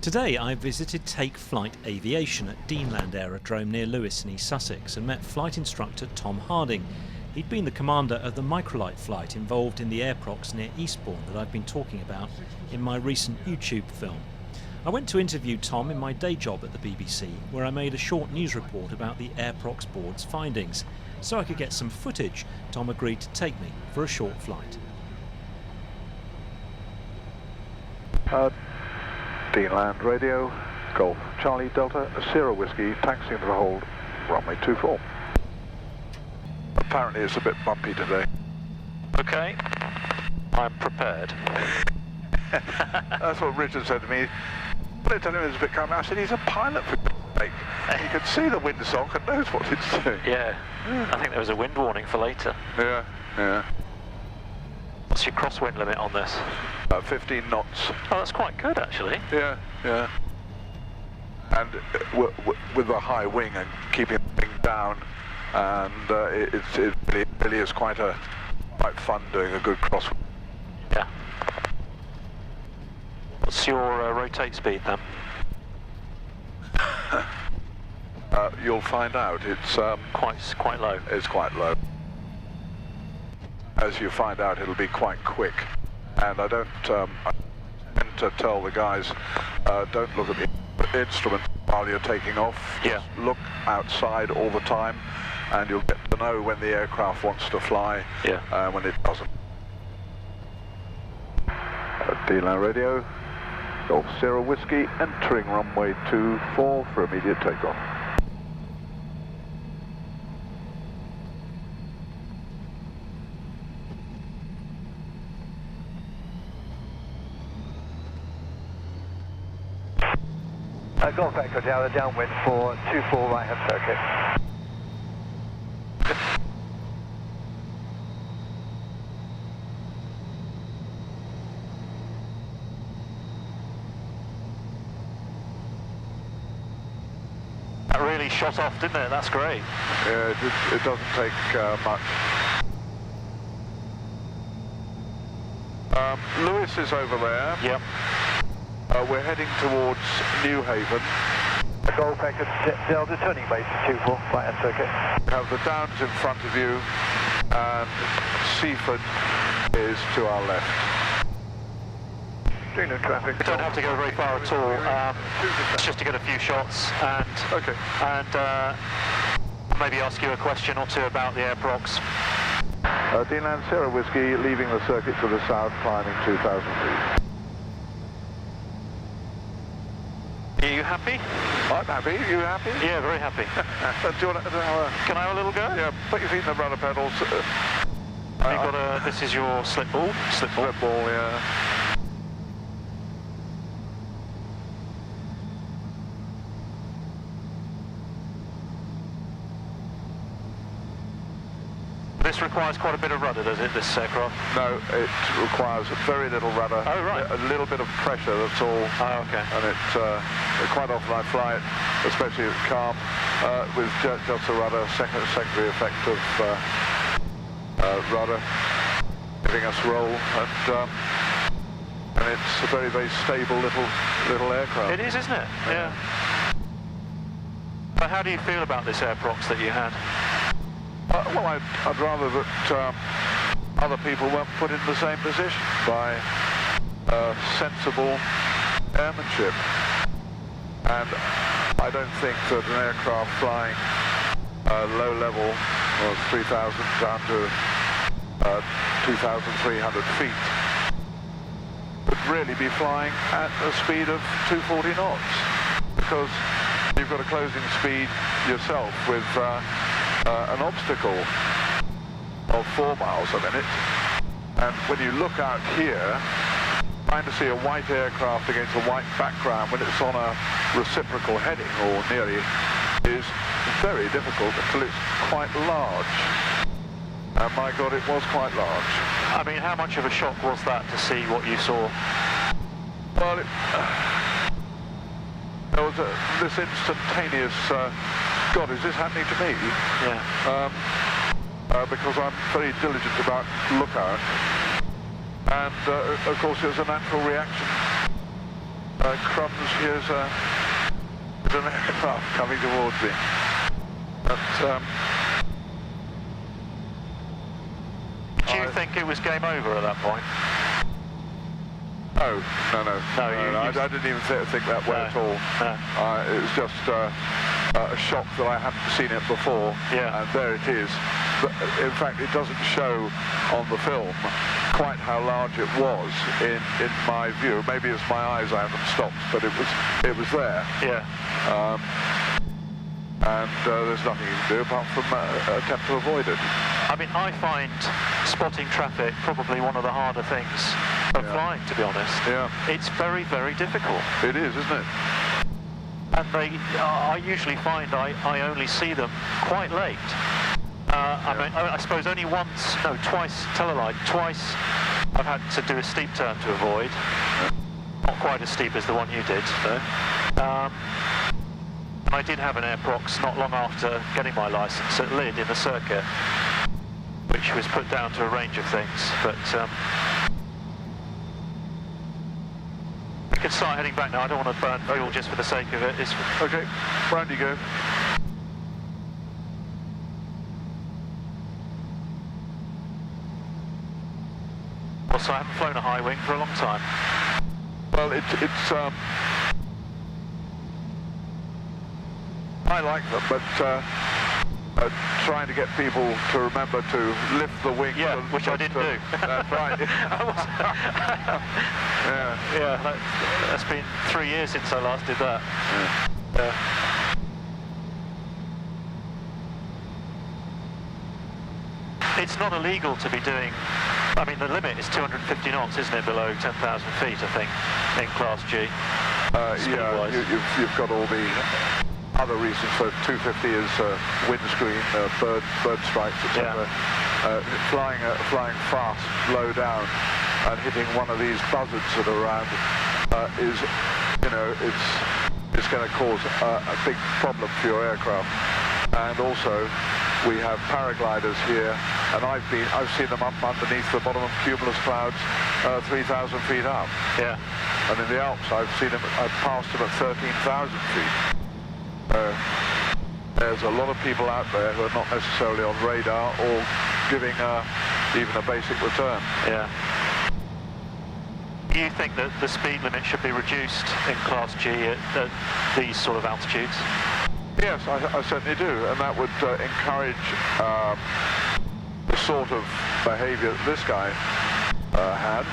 Today I visited Take Flight Aviation at Deanland Aerodrome near Lewes in East Sussex and met flight instructor Tom Harding. He'd been the commander of the microlight flight involved in the Airprox near Eastbourne that I've been talking about in my recent YouTube film. I went to interview Tom in my day job at the BBC, where I made a short news report about the Airprox board's findings. So I could get some footage, Tom agreed to take me for a short flight. Deanland radio, Golf Charlie Delta, Sierra Whiskey, taxiing to the hold, runway 24. Apparently it's a bit bumpy today. Okay, I'm prepared. That's what Richard said to me. When I told him it was a bit coming, I said he's a pilot for sake. He can see the windsock and knows what it's doing. Yeah, I think there was a wind warning for later. Yeah. What's your crosswind limit on this? 15 knots. Oh, that's quite good actually. Yeah. And with the high wing and keeping the wing down, and it really is quite fun doing a good crosswind. Yeah. What's your rotate speed then? You'll find out. It's quite low. It's quite low. As you find out, it'll be quite quick. And I tend to tell the guys, don't look at the instrument while you're taking off. Yeah. Just look outside all the time, and you'll get to know when the aircraft wants to fly, and when it doesn't. Deanland radio, Golf Sierra Whiskey, entering runway 24 for immediate takeoff. Golf Echo Tower, downwind for 24 right hand circuit. That really shot off, didn't it? That's great. Yeah, it doesn't take much. Lewes is over there. Yep. We're heading towards New Haven. Golf Echo Delta, turning base 24 right hand circuit. We have the Downs in front of you, and Seaford is to our left. Doing no traffic. We don't have to go very far at all. It's just to get a few shots and maybe ask you a question or two about the Airprox. Deanland Sierra Whiskey leaving the circuit to the south, climbing 2,000 feet. Are you happy? I'm happy. You happy? Yeah, very happy. Do you want to Can I have a little go? Yeah, put your feet in the rudder pedals. This is your slip ball? Slip ball, yeah. This requires quite a bit of rudder, does it, this aircraft? No, it requires very little rudder. Oh, right. A little bit of pressure, that's all. Oh, okay. And quite often I fly it, especially at calm, with just a rudder, secondary effect of rudder, giving us roll, and it's a very, very stable little aircraft. It is, isn't it? Yeah. But how do you feel about this Airprox that you had? Well, I'd rather that other people weren't put in the same position by sensible airmanship. And I don't think that an aircraft flying low level, 3,000 down to 2,300 feet, would really be flying at a speed of 240 knots. Because you've got a closing speed yourself with an obstacle of 4 miles a minute, and when you look out here, trying to see a white aircraft against a white background when it's on a reciprocal heading or nearly is very difficult until it's quite large. And my God, it was quite large. I mean, how much of a shock was that to see what you saw? Well, there was this instantaneous, God, is this happening to me? Yeah. Because I'm very diligent about lookout, and of course there's a natural reaction Crumbs, here's an aircraft coming towards me. But, do you think it was game over at that point? No. I didn't even think that way at all. No. It was just a shock that I hadn't seen it before, Yeah. and there it is. But, in fact, it doesn't show on the film quite how large it was in my view. Maybe it's my eyes I haven't stopped, but it was there. Yeah. And there's nothing you can do apart from attempt to avoid it. I mean, I find spotting traffic probably one of the harder things of flying, to be honest. Yeah. It's very, very difficult. It is, isn't it? And I usually find I only see them quite late. I mean, I suppose only twice, tell a lie, twice I've had to do a steep turn to avoid. Not quite as steep as the one you did, though. I did have an Airprox not long after getting my licence at Lyd in the circuit, which was put down to a range of things, but we can start heading back now. I don't want to burn fuel just for the sake of it. Okay, round you go. Also, I haven't flown a high wing for a long time. Well, it's I like them, but trying to get people to remember to lift the wing. Yeah, which I didn't do. That's right. Yeah, that's been 3 years since I last did that. Yeah. It's not illegal to be doing, I mean, the limit is 250 knots, isn't it, below 10,000 feet, I think, in Class G. Yeah, you've got all the other reasons for 250 is windscreen, bird strikes, etc. Yeah. Flying fast, low down, and hitting one of these buzzards that are around is, it's going to cause a big problem for your aircraft. And also, we have paragliders here, and I've seen them up underneath the bottom of cumulus clouds, 3,000 feet up. Yeah. And in the Alps, I've passed them at 13,000 feet. There's a lot of people out there who are not necessarily on radar or giving even a basic return. Yeah. Do you think that the speed limit should be reduced in Class G at these sort of altitudes? Yes, I certainly do, and that would encourage the sort of behaviour that this guy had.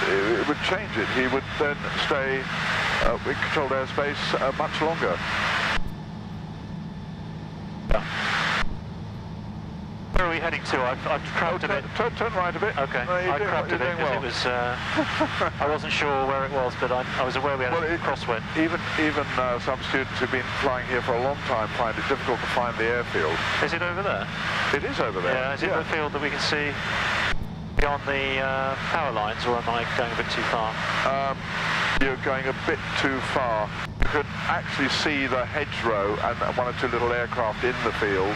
It would change it. He would then stay in controlled airspace much longer. Yeah. Where are we heading to? I've crabbed a bit. Turn right a bit. Okay, I crabbed a bit because it was. I wasn't sure where it was, but I was aware we had a crosswind. Even some students who've been flying here for a long time find it difficult to find the airfield. Is it over there? It is over there. Yeah. Is it the field that we can see beyond the power lines, or am I going a bit too far? You're going a bit too far. You could actually see the hedgerow and one or two little aircraft in the field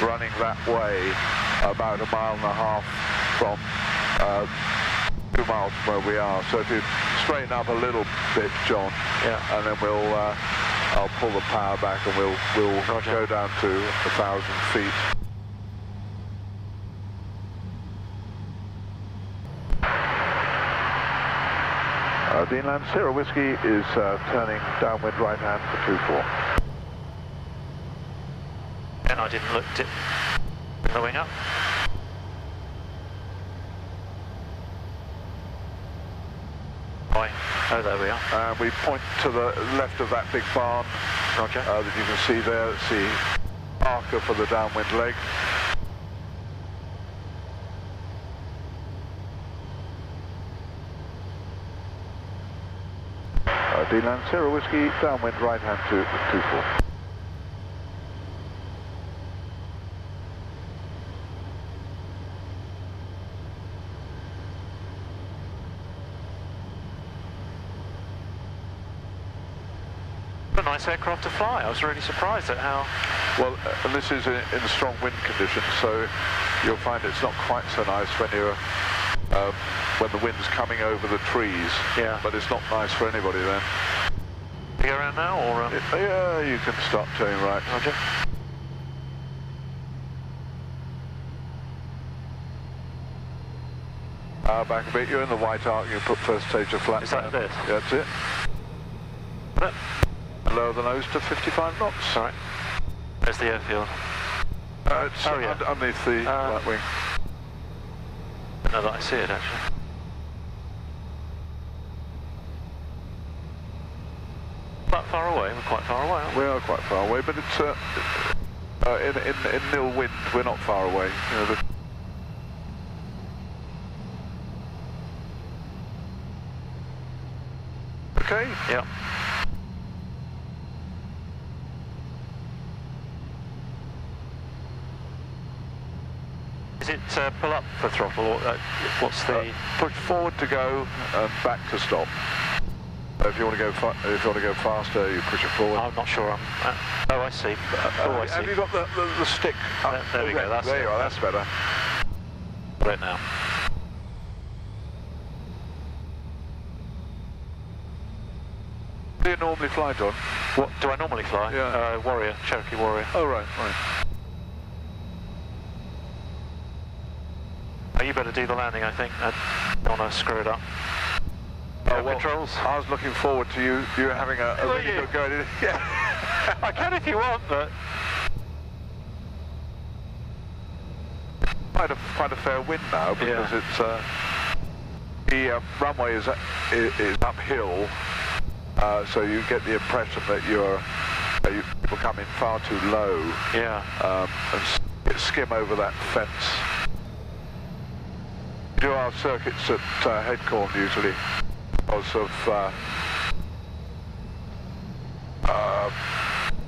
running that way, about 1.5 miles from 2 miles from where we are. So if you straighten up a little bit, John, and then I'll pull the power back and we'll go down to 1,000 feet. Deanland, Sierra Whiskey is turning downwind right hand for 24. And I didn't look to bring the wing up. Oh, there we are. And we point to the left of that big barn. Roger. That you can see there. It's the marker for the downwind leg. Deanland, Sierra Whiskey, downwind right hand to 24. A nice aircraft to fly. I was really surprised at how... Well, and this is in strong wind conditions, so you'll find it's not quite so nice when you're when the wind's coming over the trees. Yeah. But it's not nice for anybody then. You go around now, or? Yeah, you can stop turning right. Roger. Back a bit, you're in the white arc, you put first stage of flat. Is that this? Yeah, that's it. Yep. Lower the nose to 55 knots. Sorry. There's the airfield. It's underneath the right wing. No, that I see it actually. Quite far away. We're quite far away, aren't we? We are quite far away, but it's in nil wind. We're not far away. You know, okay. Yeah. Is it pull up for throttle, or what's the push forward to go and back to stop? If you want to go faster, you push it forward. I'm not sure. Oh, I see. Oh, I see. Have you got the stick? There we go. That's there you are. That's better. Got it now. Do you normally fly, John? What do I normally fly? Yeah. Warrior, Cherokee Warrior. Oh, right. Oh, you better do the landing, I think. I don't want to screw it up. Oh, well, controls. I was looking forward to you having a really good go. Yeah. I can if you want, but quite a fair wind now because it's the runway is uphill, so you get the impression that you're coming far too low. Yeah. And skim over that fence. We do our circuits at Headcorn usually. Because of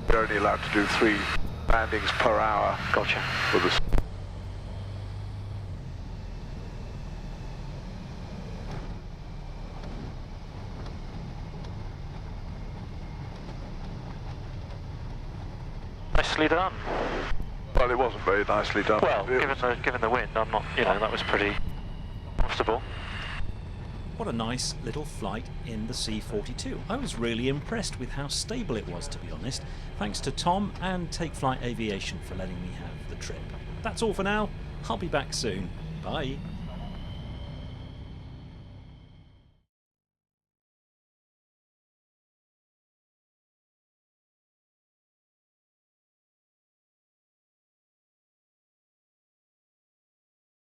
you're only allowed to do 3 landings per hour. Gotcha. With the Nicely done. well, it wasn't very nicely done. Well, given the wind, I'm not. You know, that was pretty comfortable. What a nice little flight in the C42. I was really impressed with how stable it was, to be honest. Thanks to Tom and Take Flight Aviation for letting me have the trip. That's all for now. I'll be back soon. Bye.